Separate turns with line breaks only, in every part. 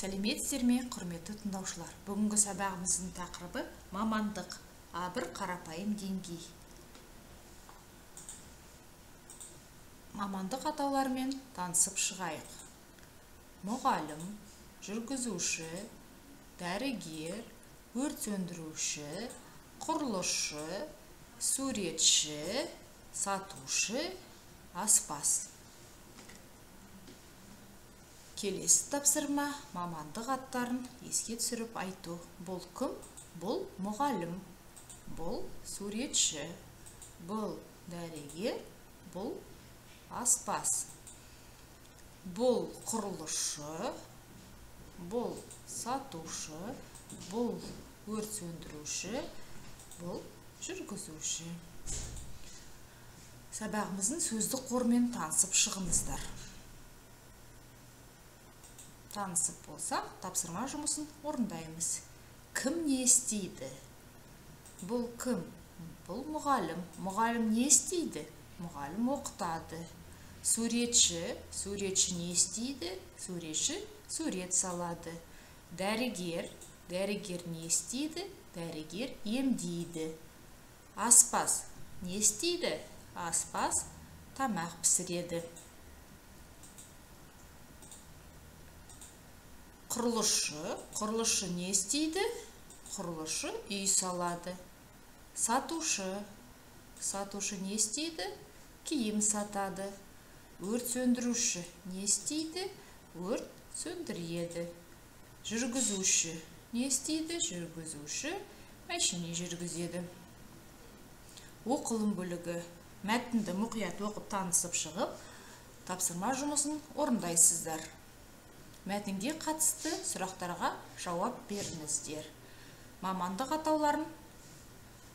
Сәлеметсіздер ме, құрметті тыңдаушылар? Бүгінгі сабағымыздың тақырыбы мамандық, бір қарапайым деңгей. Мамандық атауларымен танысып шығайық. Мұғалім, жүргізуші, дәрігер, өрт сөндіруші, құрылысшы, суретші, сатушы, аспаз. Келесі тапсырма мамандық аттарын еске түсіріп айту. Бұл кім? Бұл мұғалім. Бұл суретші. Бұл дәрігер. Бұл аспаз. Бұл құрылысшы. Бұл сатушы. Бұл өрт сөндіруші. Бұл жүргізуші. Сабағымыздың сөздік қорымен танысып шығыңыздар. Танысып болсақ, тапсырма жұмысын орындаймыз. Кім не істейді? Бұл кім? Бұл мұғалім. Мұғалім не істейді? Мұғалім оқытады. Суретші. Суретші не істейді? Суретші сурет салады. Дәрігер. Дәрігер не істейді? Дәрігер емдейді. Аспаз не істейді? Аспаз тамақ пісіреді. Құрылысшы. Құрылысшы не істейді? Құрылысшы үй салады. Сатушы. Сатушы не істейді? Киім сатады. Өрт сөндіруші не істейді? Өрт сөндіреді. Жүргізуші не істейді? Жүргізуші машина жүргізеді. Оқылым бөлігі. Мәтінді мұқият оқып танысып шығып, тапсырма жұмысын орындайсыздар. Мәтінге қатысты сұрақтарға жауап беріңіздер. Мамандық атауларын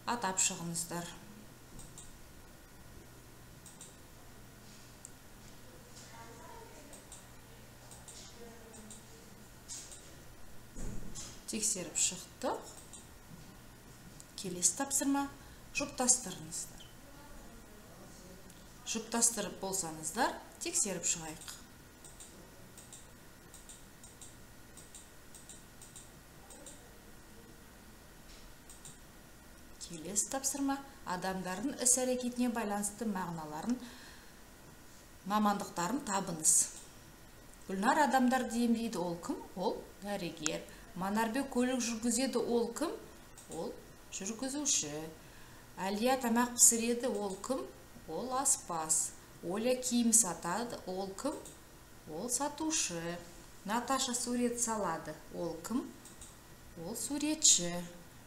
атап шығыңыздар. Тексеріп шықтық. Келесі тапсырма жұптастырыңыздар. Жұптастырып болсаңыздар, тексеріп шығайық. Келесі тапсырма адамдардың іс-әрекетіне байланысты мағыналарын, мамандықтарын табыңыз. Гүлнар адамдарды емдейді, ол кім? Ол дәрігер. Манарбек көлік жүргізеді, ол кім? Ол жүргізуші. Әлия тамақ пісіреді, ол кім? Ол аспаз. Оля киім сатады, ол кім? Ол сатушы. Наташа сурет салады, ол кім? Ол суретші.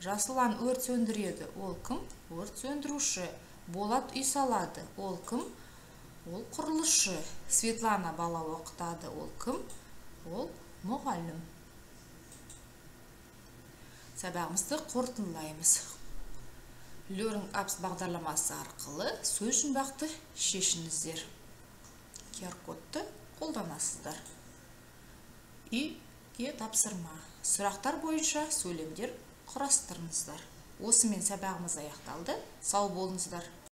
Жасұлан өрт сөндіреді, ол кім? Өрт сөндіруші. Болат үй салады, ол кім? Ол құрылысшы. Светлана бала оқытады, ол кім? Ол мұғалім. Сабағымызды қорытындылаймыз. Learning Apps бағдарламасы арқылы сөз жұмбақты шешіңіздер. QR-кодты қолданасыздар. Үйге тапсырма. Сұрақтар бойынша сөйлемдер құрастырыңыздар. Осымен сабағымыз аяқталды. Сау болыңыздар.